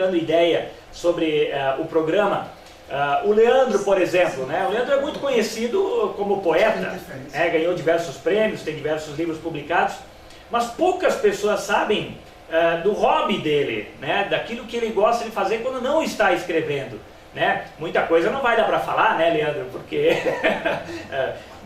trocando ideia sobre o programa. O Leandro, por exemplo, né? O Leandro é muito conhecido como poeta, né? Ganhou diversos prêmios, tem diversos livros publicados, mas poucas pessoas sabem do hobby dele, né? Daquilo que ele gosta de fazer quando não está escrevendo, né? Muita coisa não vai dar para falar, né, Leandro? Porque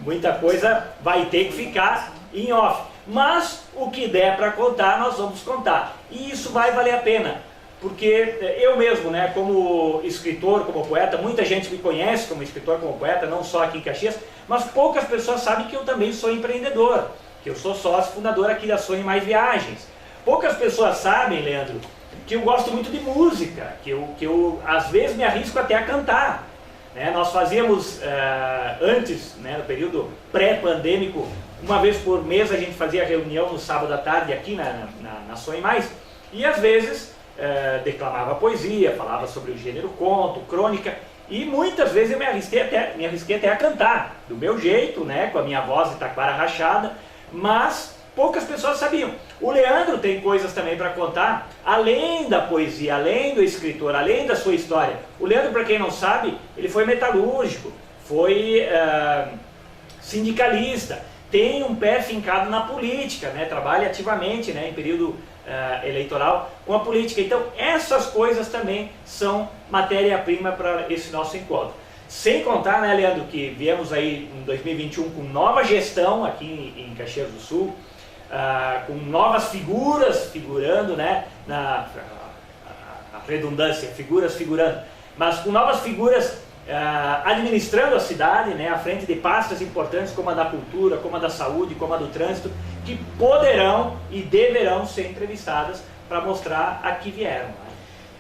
muita coisa vai ter que ficar em off. Mas o que der para contar, nós vamos contar. E isso vai valer a pena. Porque eu mesmo, né, como escritor, como poeta, muita gente me conhece como escritor, como poeta, não só aqui em Caxias, mas poucas pessoas sabem que eu também sou empreendedor, que eu sou sócio fundador aqui da Sonhe Mais Viagens. Poucas pessoas sabem, Leandro, que eu gosto muito de música, que eu às vezes me arrisco até a cantar. Né? Nós fazíamos antes, né, no período pré-pandêmico, uma vez por mês a gente fazia reunião no sábado à tarde aqui na Sonhe Mais, e às vezes declamava poesia, falava sobre o gênero conto, crônica, e muitas vezes eu me arrisquei até a cantar, do meu jeito, né, com a minha voz de taquara rachada, mas poucas pessoas sabiam. O Leandro tem coisas também para contar, além da poesia, além do escritor, além da sua história. O Leandro, para quem não sabe, ele foi metalúrgico, foi sindicalista, tem um pé fincado na política, né, trabalha ativamente, né, em período eleitoral com a política. Então essas coisas também são matéria-prima para esse nosso encontro. Sem contar, né, Leandro, que viemos aí em 2021 com nova gestão aqui em Caxias do Sul, com novas figuras figurando, né, a redundância, figuras figurando, mas com novas figuras administrando a cidade, né, à frente de pastas importantes como a da cultura, como a da saúde, como a do trânsito, que poderão e deverão ser entrevistadas para mostrar a que vieram.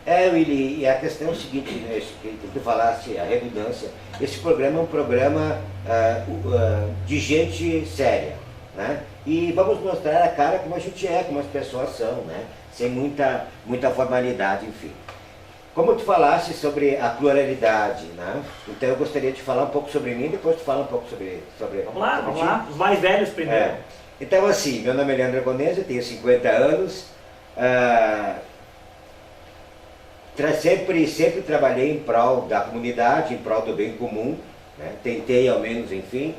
Né? Willy, e a questão é o seguinte, né, que tu falasse, a redundância, esse programa é um programa de gente séria, né? E vamos mostrar a cara como a gente é, como as pessoas são, né? Sem muita formalidade, enfim. Como tu falaste sobre a pluralidade, né? Então eu gostaria de falar um pouco sobre mim, depois tu fala um pouco sobre vamos lá, os mais velhos primeiro. Então assim, meu nome é Leandro Agonese, eu tenho 50 anos, sempre trabalhei em prol da comunidade, em prol do bem comum, né? Tentei ao menos, enfim.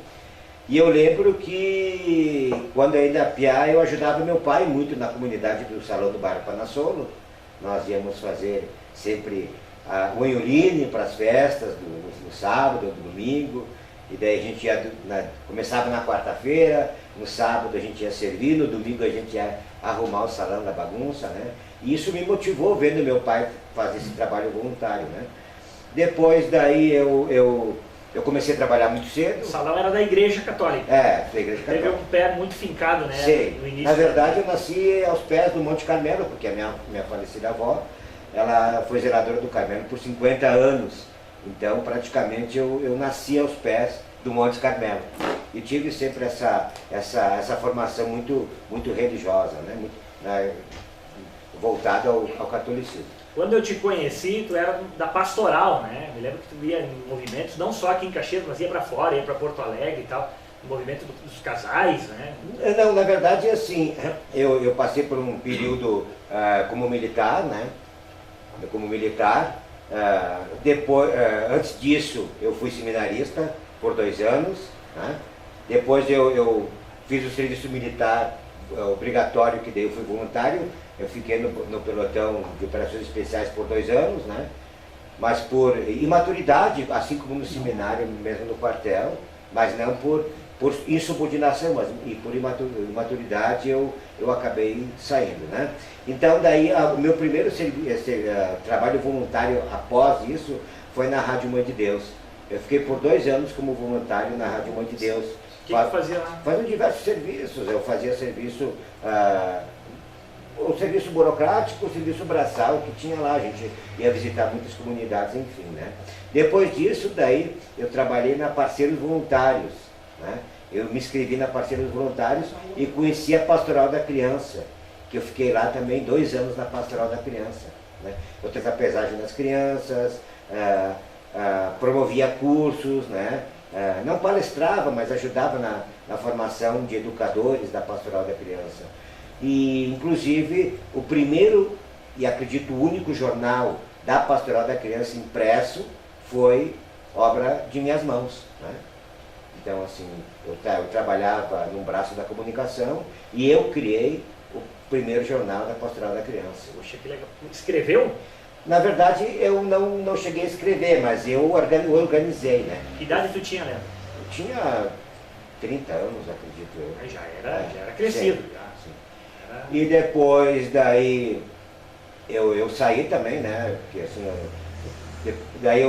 E eu lembro que quando eu ainda piá, eu ajudava meu pai muito na comunidade do Salão do Bairro Panassolo. Nós íamos fazer sempre o Enholine para as festas, no sábado, no domingo, e daí a gente começava na quarta-feira, no sábado a gente ia servir, no domingo a gente ia arrumar o salão da bagunça, né? E isso me motivou vendo meu pai fazer esse trabalho voluntário, né? Depois daí eu comecei a trabalhar muito cedo. O salão era da Igreja Católica. Da Igreja Católica. Teve um pé muito fincado, né? Sim. No início. Na verdade, eu nasci aos pés do Monte Carmelo, porque a minha falecida avó, ela foi zeladora do Carmelo por 50 anos. Então, praticamente, eu nasci aos pés do Monte Carmelo. E tive sempre essa formação muito religiosa, né? Voltada ao catolicismo. Quando eu te conheci, tu era da pastoral, né? Me lembro que tu ia em movimentos, não só aqui em Caxias, mas ia para fora, ia para Porto Alegre e tal, no movimento dos casais, né? Não, na verdade, assim, eu passei por um período como militar, né? Como militar. Depois, antes disso, eu fui seminarista por 2 anos, né? Depois eu fiz o serviço militar obrigatório, que daí eu fui voluntário. Eu fiquei no pelotão de operações especiais por 2 anos, né? Mas por imaturidade, assim como no seminário, mesmo no quartel, mas não por insubordinação, mas por imaturidade eu acabei saindo, né? Então daí o meu primeiro trabalho voluntário após isso foi na Rádio Mãe de Deus. Eu fiquei por 2 anos como voluntário na Rádio Mãe de Deus. O que fazia lá? Fazia diversos serviços. Eu fazia serviço, o serviço burocrático, o serviço braçal que tinha lá. A gente ia visitar muitas comunidades, enfim, né? Depois disso, daí eu trabalhei na Parceiros Voluntários, né? Eu me inscrevi na Parceiros Voluntários e conheci a Pastoral da Criança, que eu fiquei lá também 2 anos na Pastoral da Criança, né? Eu fiz a pesagem das crianças, promovia cursos, né? Não palestrava, mas ajudava na formação de educadores da Pastoral da Criança. E, inclusive, o primeiro e acredito o único jornal da Pastoral da Criança impresso foi obra de minhas mãos, né? Então, assim, eu trabalhava num braço da comunicação e eu criei o primeiro jornal da Pastoral da Criança. Poxa, que legal. Escreveu? Na verdade, eu não cheguei a escrever, mas eu organizei, né? Que idade tu tinha, Leandro? Eu tinha 30 anos, acredito eu. Aí já era crescido. Sim, Já. sim. Era... E depois daí eu saí também, né? Porque, assim, daí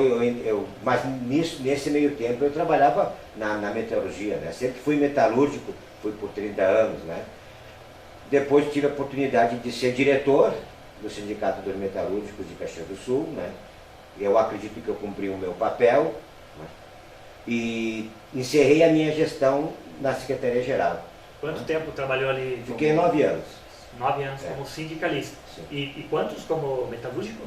mas nesse meio tempo eu trabalhava na metalurgia, né? Sempre fui metalúrgico, fui por 30 anos, né? Depois tive a oportunidade de ser diretor do Sindicato dos Metalúrgicos de Caxias do Sul, né? Eu acredito que eu cumpri o meu papel, né? E encerrei a minha gestão na Secretaria-Geral. Quanto tempo trabalhou ali? Fiquei 9 anos. 9 anos como sindicalista. E quantos como metalúrgico?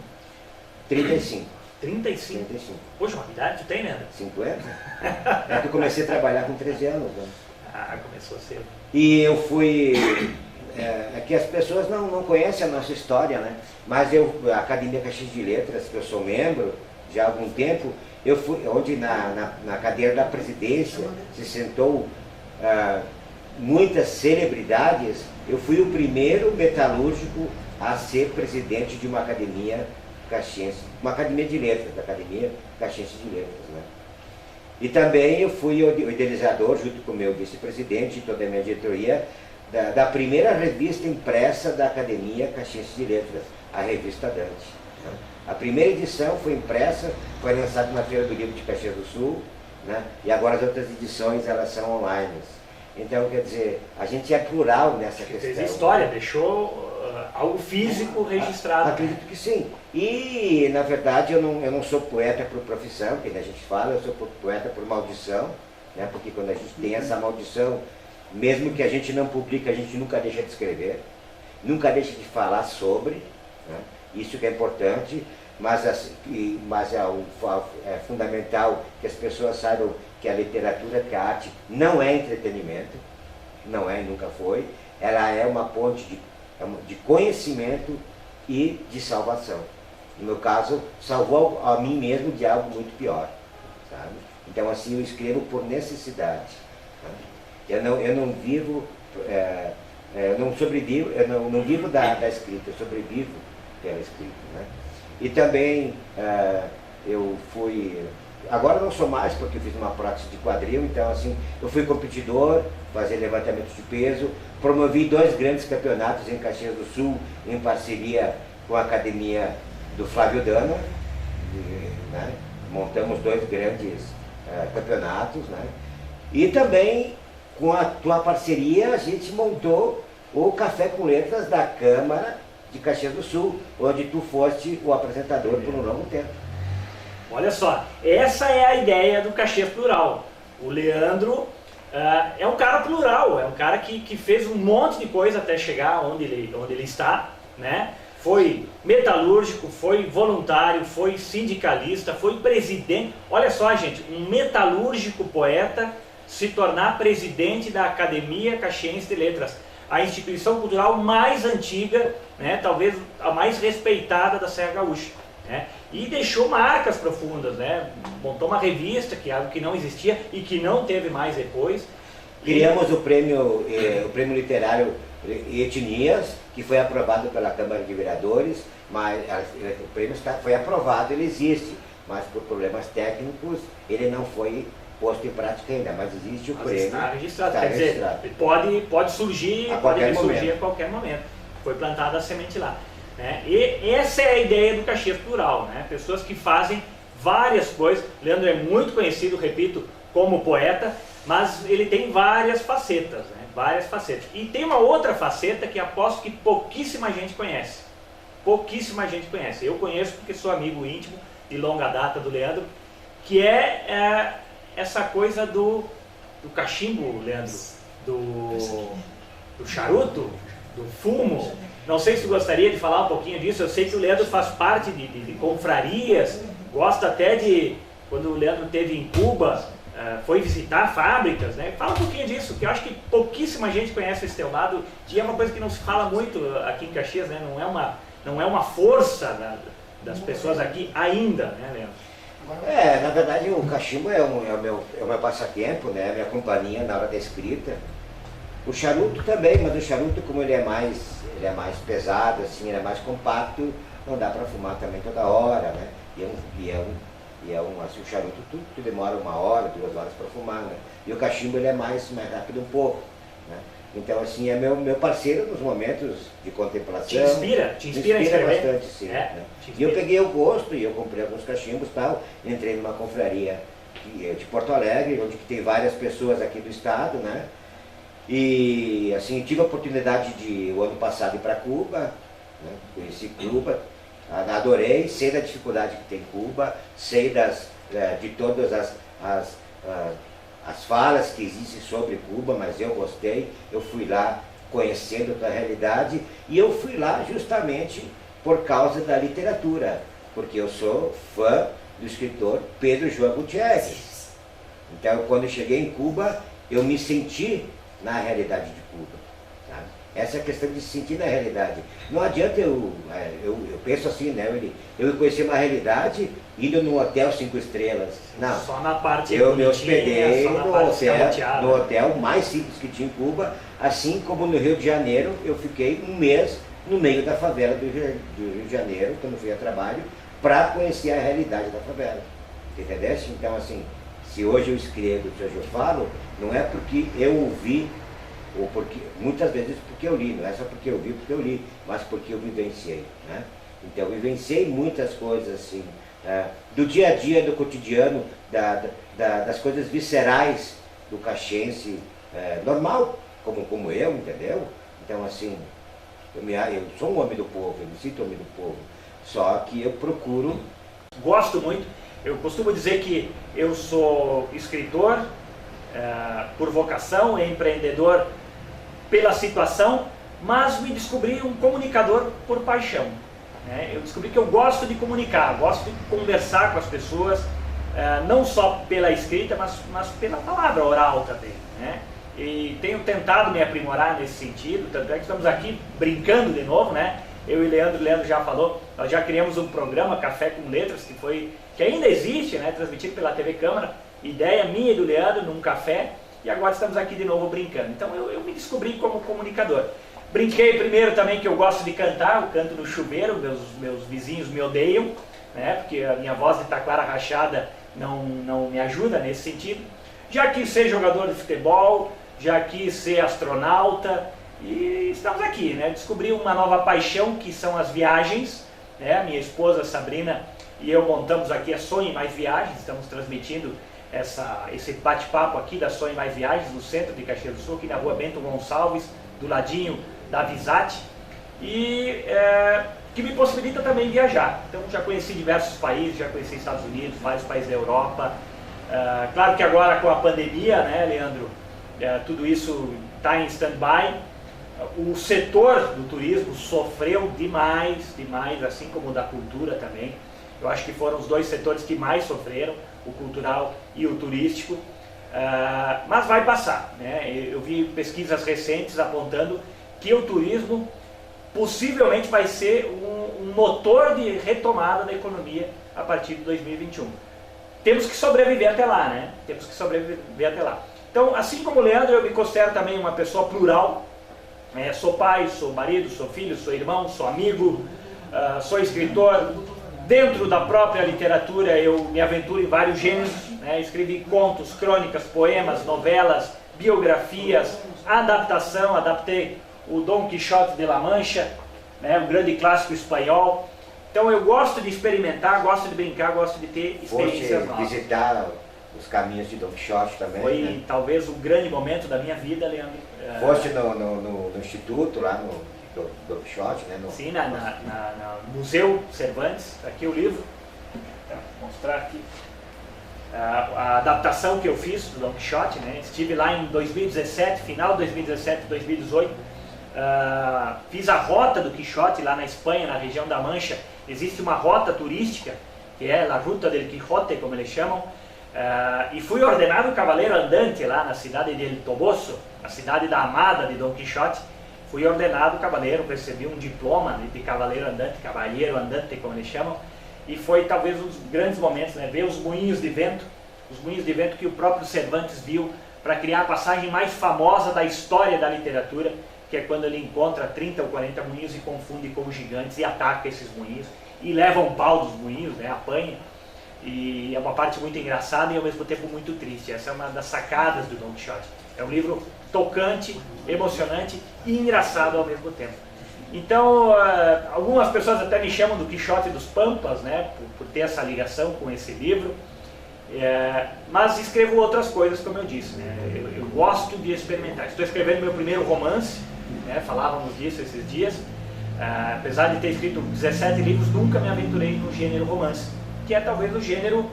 35. 35? 35. Poxa, uma idade tu tem, Leandro? 50? É que eu comecei a trabalhar com 13 anos, né? Ah, começou cedo. E eu fui... É que as pessoas não conhecem a nossa história, né? Mas a Academia Caxias de Letras, que eu sou membro já há algum tempo, eu fui, onde na cadeira da presidência se sentou muitas celebridades, eu fui o primeiro metalúrgico a ser presidente de uma academia caxiense, uma academia de letras, da Academia Caxiense de Letras, né? E também eu fui o idealizador, junto com o meu vice-presidente e toda a minha diretoria, da primeira revista impressa da Academia Caxiense de Letras, a revista Dante, né? A primeira edição foi impressa, foi lançada na Feira do Livro de Caxias do Sul, né? E agora as outras edições elas são online. Então, quer dizer, a gente é plural nessa questão. Fez história, deixou algo físico registrado. Acredito que sim. E, na verdade, eu não sou poeta por profissão, que a gente fala, eu sou poeta por maldição, né? Porque quando a gente tem essa maldição, mesmo que a gente não publique, a gente nunca deixa de escrever, nunca deixa de falar sobre, né? Isso que é importante, mas é fundamental que as pessoas saibam que a literatura, que a arte não é entretenimento, não é e nunca foi, ela é uma ponte de conhecimento e de salvação. No meu caso, salvou a mim mesmo de algo muito pior, sabe? Então, assim, eu escrevo por necessidade, né? Eu não vivo, não sobrevivo, eu não vivo da escrita, eu sobrevivo pela escrita, né? E também eu fui, agora não sou mais porque eu fiz uma prótese de quadril, então assim, eu fui competidor, fazia levantamento de peso, promovi 2 grandes campeonatos em Caxias do Sul, em parceria com a academia do Flávio Dana, né? Montamos 2 grandes campeonatos, né? E também com a tua parceria a gente montou o Café com Letras da Câmara de Caxias do Sul, onde tu foste o apresentador por um longo tempo. Olha só, essa é a ideia do Caxias Plural. O Leandro é um cara plural, é um cara que fez um monte de coisa até chegar onde ele está, né? Foi metalúrgico, foi voluntário, foi sindicalista, foi presidente. Olha só, gente, um metalúrgico poeta se tornar presidente da Academia Caxiense de Letras, a instituição cultural mais antiga, né, talvez a mais respeitada da Serra Gaúcha, né, e deixou marcas profundas, né, montou uma revista, que é algo que não existia e que não teve mais depois. Criamos o prêmio literário Etnias, que foi aprovado pela Câmara de Vereadores, mas o prêmio foi aprovado, ele existe, mas por problemas técnicos ele não foi posto em prática ainda, mas existe o prêmio. Está registrado, quer dizer, pode surgir a qualquer momento. Foi plantada a semente lá, né? E essa é a ideia do Caxias Plural, né? Pessoas que fazem várias coisas. Leandro é muito conhecido, repito, como poeta, mas ele tem várias facetas, né? Várias facetas. E tem uma outra faceta que aposto que pouquíssima gente conhece. Pouquíssima gente conhece. Eu conheço porque sou amigo íntimo de longa data do Leandro, que é essa coisa do cachimbo, Leandro, do charuto, do fumo. Não sei se gostaria de falar um pouquinho disso. Eu sei que o Leandro faz parte de confrarias, gosta até de, quando o Leandro esteve em Cuba, foi visitar fábricas, né? Fala um pouquinho disso, que eu acho que pouquíssima gente conhece esse teu lado, e é uma coisa que não se fala muito aqui em Caxias, né? Não é uma não é uma força das pessoas aqui ainda, né, Leandro? Na verdade o cachimbo é o meu passatempo, né? A minha companhia na hora da escrita. O charuto também, mas o charuto, como ele é mais pesado, assim, ele é mais compacto, não dá para fumar também toda hora, né? Assim, o charuto tudo demora 1 hora, 2 horas para fumar, né? E o cachimbo ele é mais rápido um pouco, né? Então assim, é meu parceiro nos momentos de contemplação. Te inspira a escrever? Bastante, sim. Né? E eu peguei o gosto e eu comprei alguns cachimbos e tal, entrei numa confraria de Porto Alegre, onde tem várias pessoas aqui do estado, né? E assim, tive a oportunidade de, o ano passado, ir para Cuba, né? Conheci Cuba, adorei, sei da dificuldade que tem Cuba, sei de todas as falas que existem sobre Cuba, mas eu gostei, eu fui lá conhecendo a realidade, e eu fui lá justamente por causa da literatura, porque eu sou fã do escritor Pedro João Gutierrez. Então, quando eu cheguei em Cuba, eu me senti na realidade de Cuba, sabe? Essa é a questão de se sentir na realidade. Não adianta eu penso assim, né? Eu conheci uma realidade indo num hotel 5 estrelas. Não. Só na parte eu me hospedei no hotel hotel mais simples que tinha em Cuba, assim como no Rio de Janeiro, eu fiquei 1 mês no meio da favela do Rio de Janeiro, quando fui a trabalho, para conhecer a realidade da favela. Entendeu? Então, assim, se hoje eu escrevo, se hoje eu falo, não é porque eu ouvi, ou porque, muitas vezes porque eu li, não é só porque eu vi, porque eu li, mas porque eu vivenciei, né? Então eu vivenciei muitas coisas assim, do dia a dia, do cotidiano, das coisas viscerais do caxense, normal, como eu, entendeu? Então assim, eu sou um homem do povo, eu me sinto homem do povo, só que eu procuro... Gosto muito, eu costumo dizer que eu sou escritor por vocação, empreendedor pela situação, mas me descobri um comunicador por paixão, né? Eu descobri que eu gosto de comunicar, gosto de conversar com as pessoas, não só pela escrita, mas pela palavra oral também, né? E tenho tentado me aprimorar nesse sentido, tanto é que estamos aqui brincando de novo, né? Eu e Leandro já falou, nós já criamos um programa, Café com Letras, que ainda existe, né? Transmitido pela TV Câmara, ideia minha e do Leandro num café, e agora estamos aqui de novo brincando. Então eu me descobri como comunicador. Brinquei primeiro também que eu gosto de cantar, eu canto no chuveiro, meus vizinhos me odeiam, né? Porque a minha voz de taquara rachada não me ajuda nesse sentido. Já quis ser jogador de futebol, já quis ser astronauta, e estamos aqui, né? Descobri uma nova paixão, que são as viagens, né? Minha esposa Sabrina e eu montamos aqui a Sonhe Mais Viagens, estamos transmitindo esse bate-papo aqui da Sonhe Mais Viagens, no centro de Caxias do Sul, aqui na rua Bento Gonçalves, do ladinho da Visate, e que me possibilita também viajar. Então já conheci diversos países, já conheci Estados Unidos, vários países da Europa. Claro que agora com a pandemia, né, Leandro, tudo isso está em stand-by. O setor do turismo sofreu demais, assim como o da cultura também. Eu acho que foram os 2 setores que mais sofreram, o cultural e o turístico, mas vai passar, né? Eu vi pesquisas recentes apontando que o turismo possivelmente vai ser um motor de retomada da economia a partir de 2021. Temos que sobreviver até lá, né? Temos que sobreviver até lá. Então, assim como o Leandro, eu me considero também uma pessoa plural. Sou pai, sou marido, sou filho, sou irmão, sou amigo, sou escritor. Dentro da própria literatura eu me aventuro em vários gêneros, né? Escrevi contos, crônicas, poemas, novelas, biografias, adaptação, adaptei o Dom Quixote de La Mancha, né? Um grande clássico espanhol. Então eu gosto de experimentar, gosto de brincar, gosto de ter experiências novas. Visitar os caminhos de Dom Quixote também. Foi, né? Talvez o grande momento da minha vida, Leandro. Foste no instituto lá no Dom Quixote, né? Sim, no Museu Cervantes, aqui o livro, vou mostrar aqui a adaptação que eu fiz do Dom Quixote, né? Estive lá em 2017, final de 2017, 2018, fiz a rota do Quixote lá na Espanha, na região da Mancha. Existe uma rota turística, que é a Ruta del Quijote, como eles chamam, e fui ordenado cavaleiro andante lá na cidade de El Toboso, a cidade da amada de Dom Quixote. fui ordenado cavaleiro, recebi um diploma de cavaleiro andante, como eles chamam, e foi talvez um dos grandes momentos, né? Ver os moinhos de vento que o próprio Cervantes viu para criar a passagem mais famosa da história da literatura, que é quando ele encontra 30 ou 40 moinhos e confunde com os gigantes e ataca esses moinhos, e leva um pau dos moinhos, né? Apanha, e é uma parte muito engraçada e ao mesmo tempo muito triste. Essa é uma das sacadas do Don Quixote. É um livro tocante, emocionante e engraçado ao mesmo tempo. Então, algumas pessoas até me chamam do Quixote dos Pampas, né, por ter essa ligação com esse livro, mas escrevo outras coisas, como eu disse, né, eu gosto de experimentar. Estou escrevendo meu primeiro romance, né, falávamos disso esses dias, apesar de ter escrito 17 livros, nunca me aventurei no gênero romance, que é talvez o gênero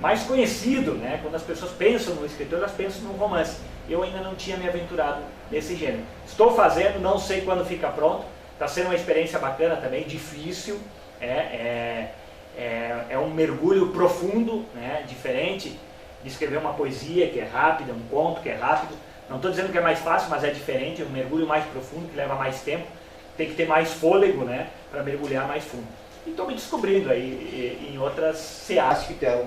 mais conhecido, né, quando as pessoas pensam no escritor, elas pensam no romance. Eu ainda não tinha me aventurado nesse gênero. Estou fazendo, não sei quando fica pronto. Está sendo uma experiência bacana também, difícil. É um mergulho profundo, né, diferente de escrever uma poesia que é rápida, um conto que é rápido. Não estou dizendo que é mais fácil, mas é diferente. É um mergulho mais profundo que leva mais tempo. Tem que ter mais fôlego, né, para mergulhar mais fundo. E estou me descobrindo aí em outras searas. Acho que tu é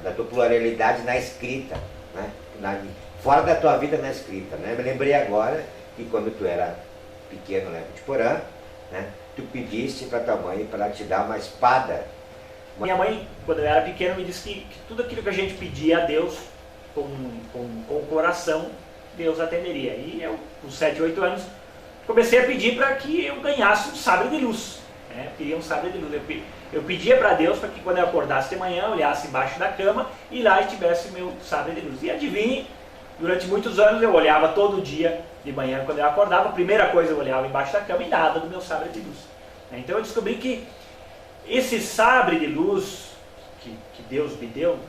da tua pluralidade na escrita, né? Fora da tua vida na escrita, né? Me lembrei agora que quando tu era pequeno lá em Porã, né, tu pediste para tua mãe para te dar uma espada. Minha mãe, quando eu era pequeno, me disse que tudo aquilo que a gente pedia a Deus com o coração, Deus atenderia. E eu, com 7, 8 anos, comecei a pedir para que eu ganhasse um sabre de luz. Né? Queria um sabre de luz. Eu pedia para Deus para que quando eu acordasse de manhã, eu olhasse embaixo da cama e lá estivesse meu sabre de luz. E adivinhe, durante muitos anos eu olhava todo dia de manhã quando eu acordava, a primeira coisa eu olhava embaixo da cama e nada do meu sabre de luz. Então eu descobri que esse sabre de luz que Deus me deu,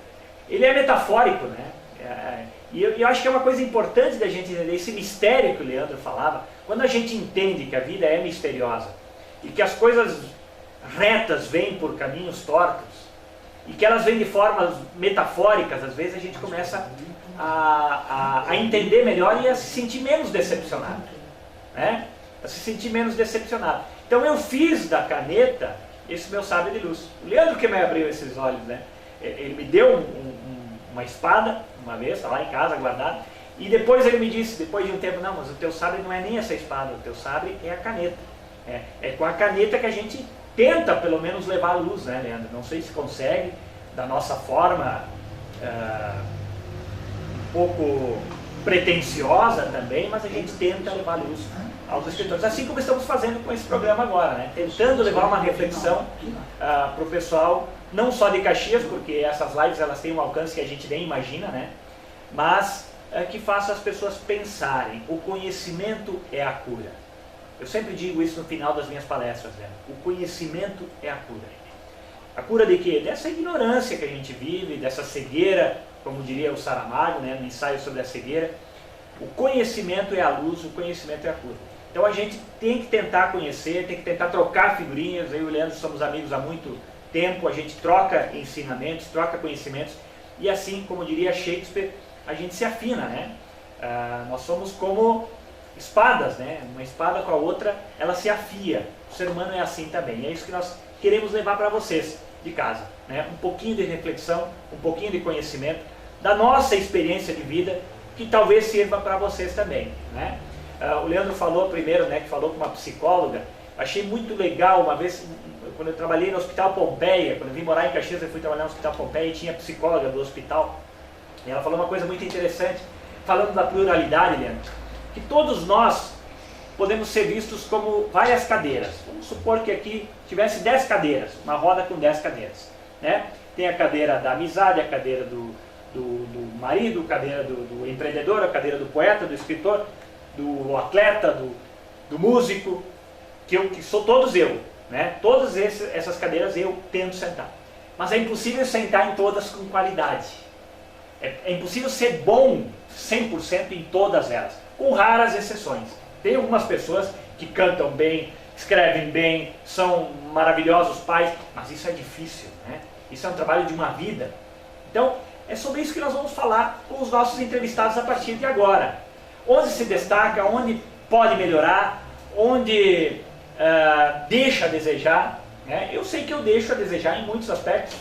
ele é metafórico, né? E eu acho que é uma coisa importante da gente entender esse mistério que o Leandro falava. Quando a gente entende que a vida é misteriosa e que as coisas retas vêm por caminhos tortos e que elas vêm de formas metafóricas, às vezes a gente começa a entender melhor e a se sentir menos decepcionado, né? A se sentir menos decepcionado. Então eu fiz da caneta esse meu sabre de luz. O Leandro que me abriu esses olhos, né? Ele me deu uma espada uma vez, está lá em casa guardado, e depois ele me disse, depois de um tempo, não, mas o teu sabre não é nem essa espada, o teu sabre é a caneta. É com a caneta que a gente tenta pelo menos levar a luz, né, Leandro? Não sei se consegue, da nossa forma um pouco pretensiosa também, mas a gente tenta levar a luz aos escritores, assim como estamos fazendo com esse programa agora, né? Tentando levar uma reflexão para o pessoal, não só de Caxias, porque essas lives elas têm um alcance que a gente nem imagina, né? Mas que faça as pessoas pensarem. O conhecimento é a cura. Eu sempre digo isso no final das minhas palestras, né? O conhecimento é a cura. A cura de quê? Dessa ignorância que a gente vive, dessa cegueira, como diria o Saramago, né, no ensaio sobre a cegueira. O conhecimento é a luz, o conhecimento é a cura. Então a gente tem que tentar conhecer, tem que tentar trocar figurinhas. Eu e o Leandro somos amigos há muito tempo, a gente troca ensinamentos, troca conhecimentos, e assim, como diria Shakespeare, a gente se afina, né? Nós somos como espadas, né? Uma espada com a outra, ela se afia. O ser humano é assim também, e é isso que nós queremos levar para vocês de casa, né? Um pouquinho de reflexão, um pouquinho de conhecimento da nossa experiência de vida, que talvez sirva para vocês também, né? O Leandro falou primeiro, né, que falou com uma psicóloga. Achei muito legal, uma vez, quando eu trabalhei no Hospital Pompeia, quando eu vim morar em Caxias, eu fui trabalhar no Hospital Pompeia e tinha a psicóloga do hospital. E ela falou uma coisa muito interessante, falando da pluralidade, Leandro, que todos nós podemos ser vistos como várias cadeiras. Vamos supor que aqui tivesse 10 cadeiras, uma roda com 10 cadeiras, né? Tem a cadeira da amizade, a cadeira do marido, a cadeira do empreendedor, a cadeira do poeta, do escritor, do atleta, do músico, que sou todos eu, né? Todas essas cadeiras eu tento sentar. Mas é impossível sentar em todas com qualidade. É impossível ser bom 100% em todas elas, com raras exceções. Tem algumas pessoas que cantam bem, escrevem bem, são maravilhosos pais, mas isso é difícil, né? Isso é um trabalho de uma vida. Então, é sobre isso que nós vamos falar com os nossos entrevistados a partir de agora. Onde se destaca, onde pode melhorar, onde deixa a desejar, né? Eu sei que eu deixo a desejar em muitos aspectos,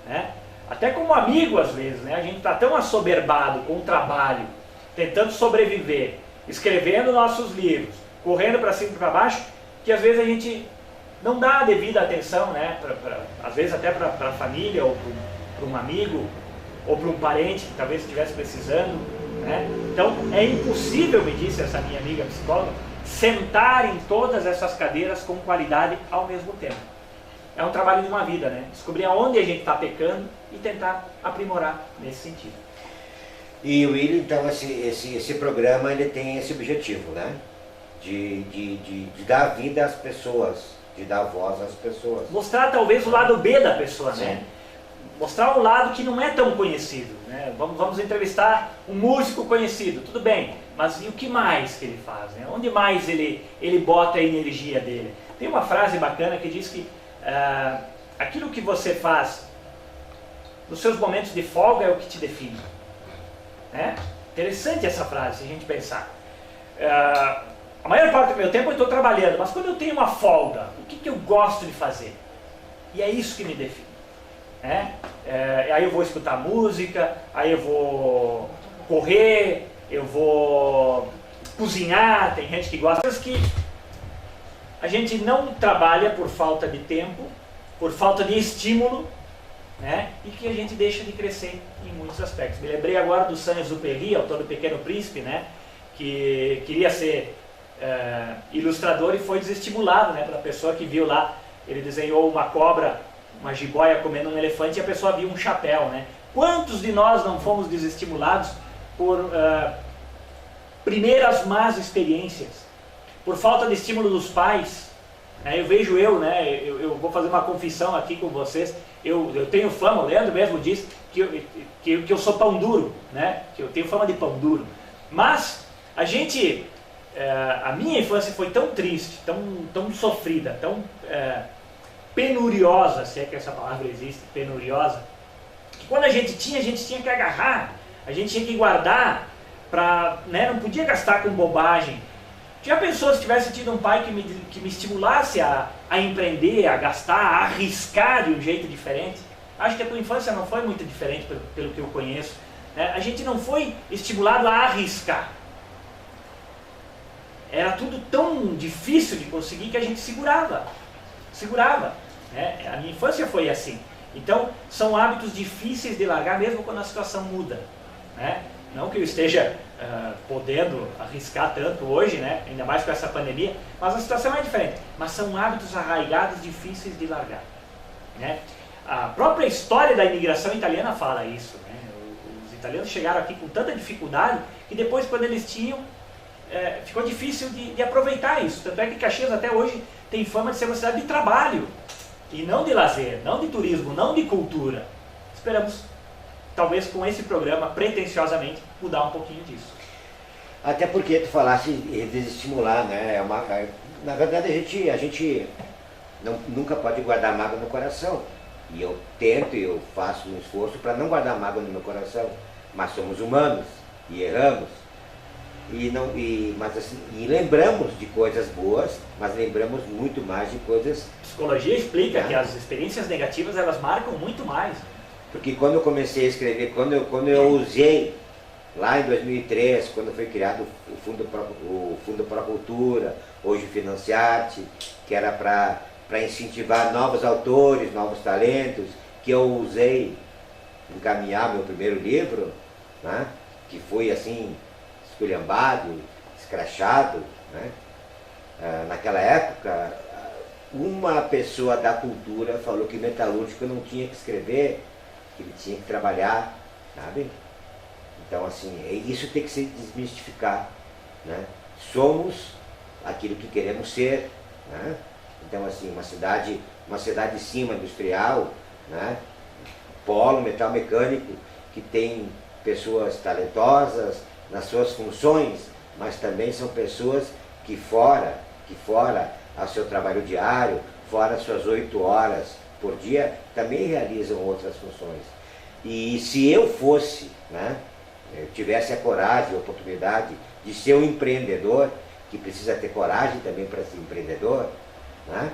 né? Até como amigo às vezes, né? A gente está tão assoberbado com o trabalho, tentando sobreviver, escrevendo nossos livros, correndo para cima e para baixo, que às vezes a gente não dá a devida atenção, né? Às vezes até para a família, ou para um amigo, ou para um parente que talvez estivesse precisando, né? Então é impossível, me disse essa minha amiga psicóloga, sentar em todas essas cadeiras com qualidade ao mesmo tempo. É um trabalho de uma vida, né? Descobrir aonde a gente está pecando e tentar aprimorar nesse sentido. E o Willi, então, esse programa ele tem esse objetivo, né? De dar vida às pessoas, de dar voz às pessoas. Mostrar talvez o lado B da pessoa, Sim. né? Mostrar um lado que não é tão conhecido, né? Vamos entrevistar um músico conhecido, tudo bem, mas e o que mais que ele faz, né? Onde mais ele bota a energia dele? Tem uma frase bacana que diz que aquilo que você faz nos seus momentos de folga é o que te define, né? Interessante essa frase, se a gente pensar. A maior parte do meu tempo eu estou trabalhando, mas quando eu tenho uma folga, o que eu gosto de fazer? E é isso que me define. Aí eu vou escutar música, aí eu vou correr, eu vou cozinhar, tem gente que gosta. Coisas que a gente não trabalha por falta de tempo, por falta de estímulo, né? E que a gente deixa de crescer em muitos aspectos. Me lembrei agora do Saint-Exupéry, autor do Pequeno Príncipe, né? Que queria ser ilustrador e foi desestimulado, né? Pela pessoa que viu lá, ele desenhou uma cobra, uma jiboia comendo um elefante e a pessoa viu um chapéu, né? Quantos de nós não fomos desestimulados por primeiras más experiências, por falta de estímulo dos pais, né? Eu vejo né? Eu vou fazer uma confissão aqui com vocês, eu tenho fama, o Leandro mesmo disse que eu sou pão duro, né? Que eu tenho fama de pão duro, mas a minha infância foi tão triste, tão sofrida, tão penuriosa, se é que essa palavra existe, penuriosa, que quando a gente tinha que agarrar, a gente tinha que guardar, né, não podia gastar com bobagem. Já pensou se tivesse tido um pai que me estimulasse a empreender, a gastar, a arriscar de um jeito diferente? Acho que a tua infância não foi muito diferente pelo que eu conheço, né? A gente não foi estimulado a arriscar. Era tudo tão difícil de conseguir que a gente segurava, né? A minha infância foi assim. Então, são hábitos difíceis de largar mesmo quando a situação muda, né? Não que eu esteja podendo arriscar tanto hoje, né? Ainda mais com essa pandemia, mas a situação é diferente. Mas são hábitos arraigados difíceis de largar, né? A própria história da imigração italiana fala isso, né? Os italianos chegaram aqui com tanta dificuldade que depois, quando eles tinham, ficou difícil de aproveitar isso. Tanto é que Caxias até hoje tem fama de ser uma cidade de trabalho, e não de lazer, não de turismo, não de cultura. Esperamos, talvez com esse programa, pretensiosamente, mudar um pouquinho disso. Até porque tu falaste de desestimular, né? Na verdade a gente nunca pode guardar mágoa no coração. E eu tento, eu faço um esforço para não guardar mágoa no meu coração. Mas somos humanos e erramos. Mas assim, lembramos de coisas boas, mas lembramos muito mais de coisas... Psicologia explica que as experiências negativas, elas marcam muito mais. Porque quando eu comecei a escrever, quando eu usei, lá em 2003, quando foi criado o Fundo Pro Cultura, hoje o Financiarte, que era para incentivar novos autores, novos talentos, que eu usei encaminhar meu primeiro livro, né, que foi assim... esculhambado, escrachado, né? Naquela época, uma pessoa da cultura falou que metalúrgico não tinha que escrever, que ele tinha que trabalhar, sabe? Então, assim, isso tem que se desmistificar, né? Somos aquilo que queremos ser, né? Então, assim, uma cidade de cima, industrial, né? Polo metal mecânico, que tem pessoas talentosas nas suas funções, mas também são pessoas que fora ao seu trabalho diário, fora as suas 8 horas por dia, também realizam outras funções. E se eu fosse, né, eu tivesse a coragem, a oportunidade de ser um empreendedor, que precisa ter coragem também para ser empreendedor, né?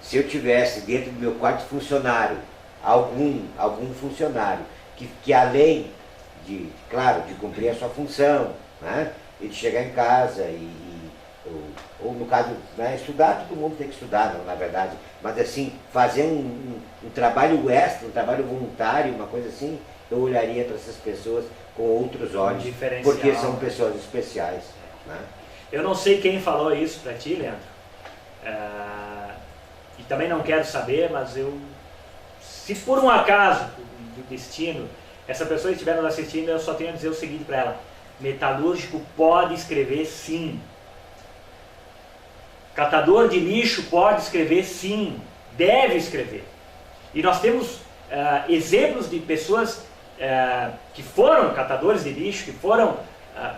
Se eu tivesse dentro do meu quarto funcionário, algum funcionário que além de, claro, de cumprir a sua função, né? E de chegar em casa ou no caso, né, estudar, todo mundo tem que estudar, não, na verdade, mas assim, fazer um trabalho extra, um trabalho voluntário, uma coisa assim, eu olharia para essas pessoas com outros olhos, porque são pessoas especiais, né? Eu não sei quem falou isso para ti, Leandro, e também não quero saber, mas se por um acaso do destino essa pessoa estiver nos assistindo, eu só tenho a dizer o seguinte para ela: metalúrgico pode escrever sim. Catador de lixo pode escrever sim, deve escrever. E nós temos exemplos de pessoas que foram catadores de lixo, que foram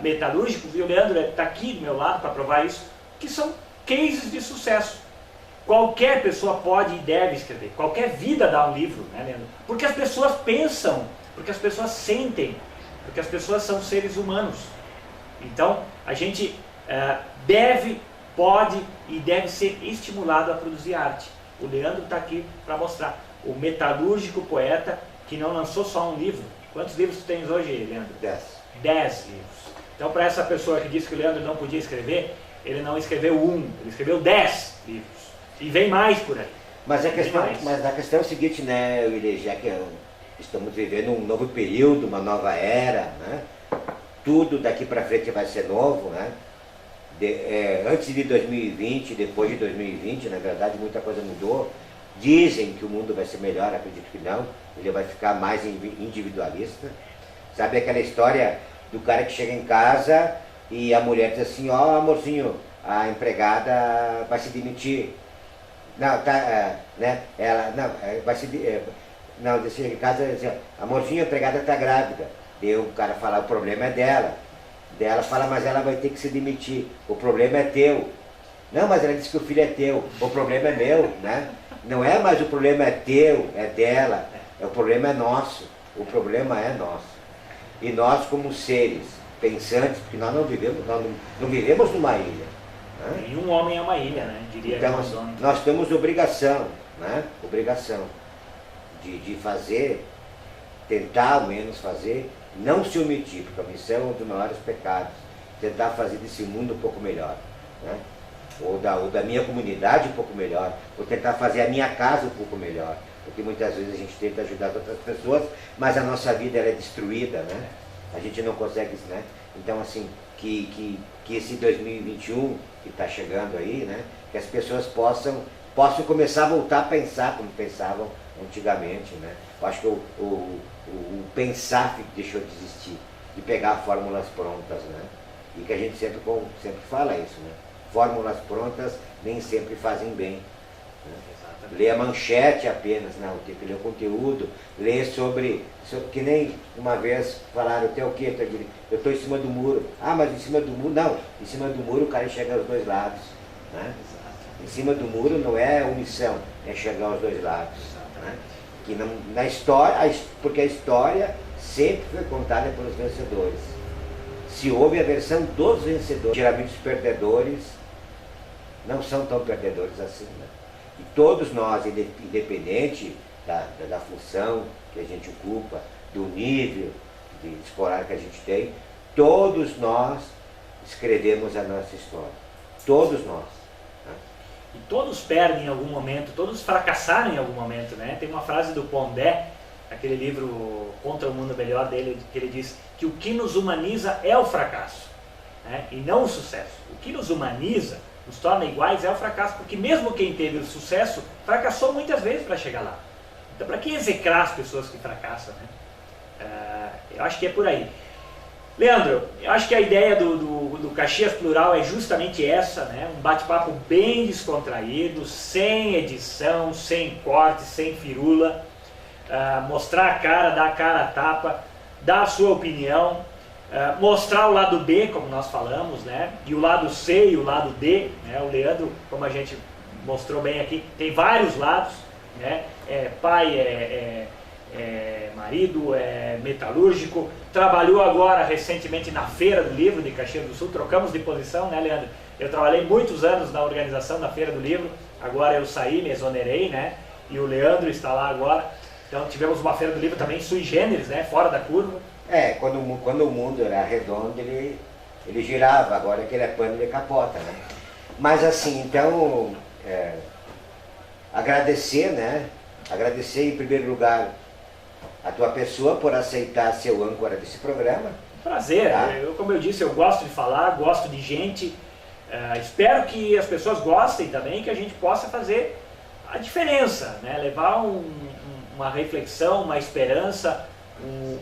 metalúrgicos, e o Leandro está aqui do meu lado para provar isso, que são cases de sucesso. Qualquer pessoa pode e deve escrever, qualquer vida dá um livro, né, Leandro? Porque as pessoas pensam, porque as pessoas sentem, porque as pessoas são seres humanos. Então, a gente deve, pode e deve ser estimulado a produzir arte. O Leandro está aqui para mostrar. O metalúrgico poeta que não lançou só um livro. Quantos livros tu tens hoje, Leandro? 10 livros. Então, para essa pessoa que disse que o Leandro não podia escrever, ele não escreveu ele escreveu 10 livros. E vem mais por aí. Mas a questão é o seguinte, né, Willi, já que estamos vivendo um novo período, uma nova era, né? Tudo daqui para frente vai ser novo, né? Antes de 2020, depois de 2020, na verdade, muita coisa mudou. Dizem que o mundo vai ser melhor, acredito que não. Ele vai ficar mais individualista. Sabe aquela história do cara que chega em casa e a mulher diz assim: ó, amorzinho, a empregada vai se demitir. Não, tá, né? Ela, não, vai se... não, deixa em casa, assim, amorzinho, a empregada está grávida. Daí o cara fala: o problema é dela. Daí ela fala: mas ela vai ter que se demitir. O problema é teu. Não, mas ela disse que o filho é teu. O problema é meu, né? Não é mais o problema é teu, é dela. O problema é nosso. O problema é nosso. E nós, como seres pensantes, porque nós não vivemos numa ilha. Né? Nenhum homem é uma ilha, né? Diria. Então, nós temos obrigação, né? Obrigação de fazer, tentar ao menos fazer, não se omitir, porque a omissão é um dos maiores pecados. Tentar fazer desse mundo um pouco melhor, né? Ou da minha comunidade um pouco melhor, ou tentar fazer a minha casa um pouco melhor, porque muitas vezes a gente tenta ajudar outras pessoas, mas a nossa vida ela é destruída, né? A gente não consegue, né? Então, assim, que esse 2021 que está chegando aí, né? Que as pessoas possam começar a voltar a pensar como pensavam antigamente, né? Eu acho que o pensar deixou de existir, de pegar fórmulas prontas, né? E que a gente sempre fala isso, né? Fórmulas prontas nem sempre fazem bem, né? Lê a manchete apenas, não, tem que ler o conteúdo, ler sobre que nem uma vez falaram: até o quê? Eu estou em cima do muro. Ah, mas em cima do muro, não, em cima do muro o cara enxerga os dois lados, né? Em cima do muro não é omissão, é enxergar os dois lados, né? Que não, na história, porque a história sempre foi contada pelos vencedores. Se houve a versão dos vencedores, geralmente os perdedores não são tão perdedores assim, né? E todos nós, independente da função que a gente ocupa, do nível de escolar que a gente tem, todos nós escrevemos a nossa história. Todos nós. Né? E todos perdem em algum momento, todos fracassaram em algum momento, né? Tem uma frase do Pondé, aquele livro Contra o Mundo Melhor dele, que ele diz que o que nos humaniza é o fracasso, né? E não o sucesso. O que nos humaniza, nos torna iguais, é o fracasso, porque mesmo quem teve o sucesso fracassou muitas vezes para chegar lá. Então, para que execrar as pessoas que fracassam, né? Eu acho que é por aí. Leandro, eu acho que a ideia do Caxias Plural é justamente essa, né? Um bate-papo bem descontraído, sem edição, sem corte, sem firula, mostrar a cara, dar a cara a tapa, dar a sua opinião, mostrar o lado B, como nós falamos, né? E o lado C e o lado D, né? O Leandro, como a gente mostrou bem aqui, tem vários lados, né? Pai, marido, metalúrgico, trabalhou agora recentemente na Feira do Livro de Caxias do Sul, trocamos de posição, né, Leandro? Eu trabalhei muitos anos na organização da Feira do Livro, agora eu saí, me exonerei, né? E o Leandro está lá agora. Então tivemos uma Feira do Livro também sui generis, né? Fora da curva. Quando o mundo era redondo, ele girava, agora que ele é plano, ele capota, né? Mas assim, então, agradecer, né? Agradecer em primeiro lugar a tua pessoa por aceitar ser o âncora desse programa. Prazer, tá? Como eu disse, eu gosto de falar, gosto de gente. Espero que as pessoas gostem também, que a gente possa fazer a diferença, né? Levar uma reflexão, uma esperança, um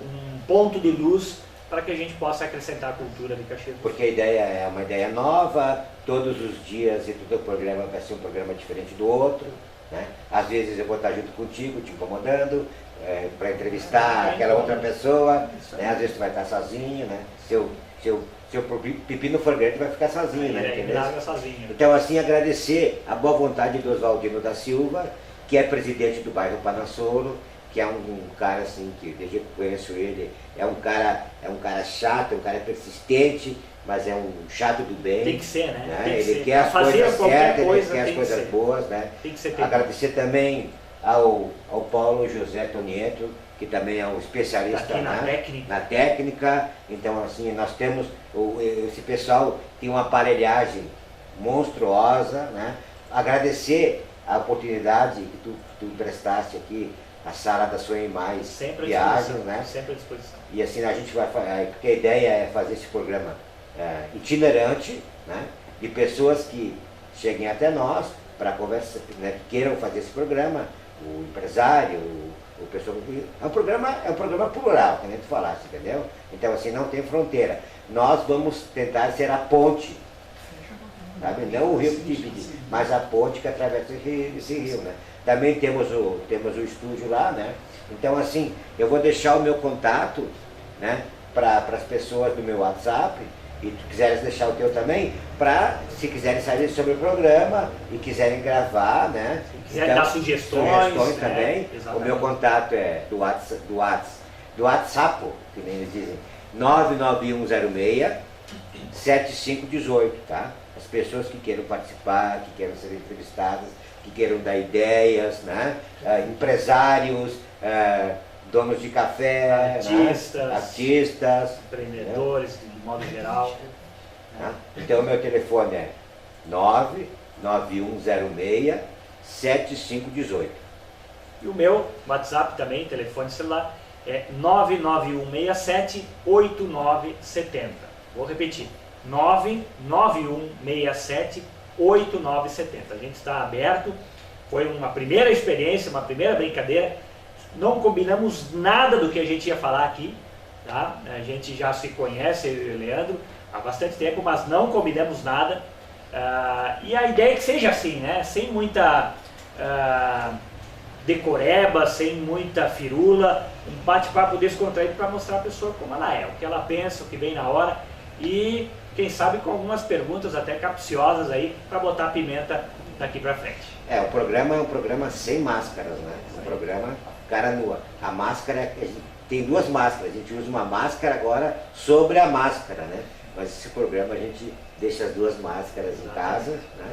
ponto de luz para que a gente possa acrescentar a cultura de Caxias do Sul. Porque a ideia é uma ideia nova, todos os dias e todo o programa vai ser um programa diferente do outro, né? Às vezes eu vou estar junto contigo, te incomodando, para entrevistar aquela outra pessoa, né? Às vezes tu vai estar sozinho, né? Se o pepino for grande, vai ficar sozinho, né? Entendeu? Sozinho. Então, assim, agradecer a boa vontade do Oswaldino da Silva, que é presidente do bairro Panassolo, que é um cara assim, que desde que eu conheço ele, é um cara chato, é um cara persistente, mas é um chato do bem. Tem que ser, né? Tem que ele ser. quer as coisas certas, ele quer as tem coisas boas, né? Tem que ser. Agradecer também ao Paulo José Tonieto, que também é um especialista, né? Na técnica. Então, assim, nós temos, esse pessoal tem uma aparelhagem monstruosa, né? Agradecer a oportunidade que tu prestaste aqui, a Sala da Sonha e Mais sempre Viagens, né? Sempre à disposição. E assim a gente vai fazer, porque a ideia é fazer esse programa itinerante, né? De pessoas que cheguem até nós para conversar, né? Que queiram fazer esse programa, o empresário, o pessoal. É um programa plural, que nem tu falaste, entendeu? Então assim, não tem fronteira. Nós vamos tentar ser a ponte, sabe? Não o rio que divide, mas a ponte que atravessa esse rio, né? Também temos o estúdio lá, né? Então assim, eu vou deixar o meu contato, né? Para as pessoas do meu WhatsApp, e tu quiseres deixar o teu também, para se quiserem saber sobre o programa e quiserem gravar, né? Se quiserem dar sugestões também, o meu contato é do WhatsApp, que nem eles dizem, 99106 7518, tá? As pessoas que queiram participar, que queiram ser entrevistadas, que queiram dar ideias, né? Empresários, donos de café, artistas, empreendedores, de modo geral. Então, meu telefone é 99106 7518. E o meu WhatsApp também, telefone celular, é 99167 8970. Vou repetir, 99167 8970. A gente está aberto, foi uma primeira experiência, uma primeira brincadeira, não combinamos nada do que a gente ia falar aqui, tá? A gente já se conhece, eu e o Leandro, há bastante tempo, mas não combinamos nada, e a ideia é que seja assim, né? Sem muita decoreba, sem muita firula, um bate-papo descontraído para mostrar a pessoa como ela é, o que ela pensa, o que vem na hora, e quem sabe com algumas perguntas até capciosas aí para botar pimenta daqui para frente. O programa é um programa sem máscaras, né? Um programa cara nua. A máscara, tem duas máscaras, a gente usa uma máscara agora sobre a máscara, né? Mas esse programa a gente deixa as duas máscaras em casa, né?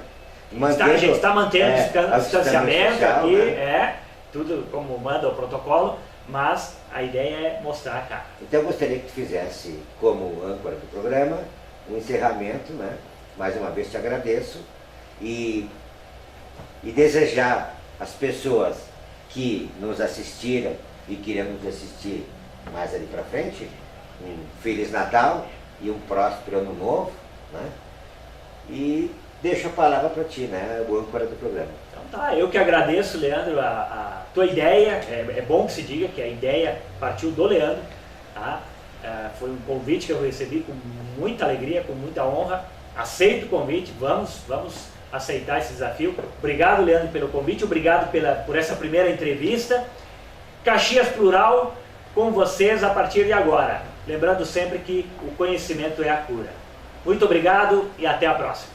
A gente está mantendo o distanciamento social, aqui, né? Tudo como manda o protocolo, mas a ideia é mostrar a cara. Então eu gostaria que tu fizesse, como âncora do programa, um encerramento, né? Mais uma vez te agradeço e desejar às pessoas que nos assistiram e querem nos assistir mais ali para frente, um Feliz Natal e um próspero Ano Novo, né? E deixo a palavra para ti, né? O âncora do programa. Então tá, eu que agradeço, Leandro, a tua ideia, é bom que se diga que a ideia partiu do Leandro, tá? Foi um convite que eu recebi com muita alegria, com muita honra, aceito o convite, vamos aceitar esse desafio. Obrigado, Leandro, pelo convite, obrigado por essa primeira entrevista. Caxias Plural com vocês a partir de agora. Lembrando sempre que o conhecimento é a cura. Muito obrigado e até a próxima.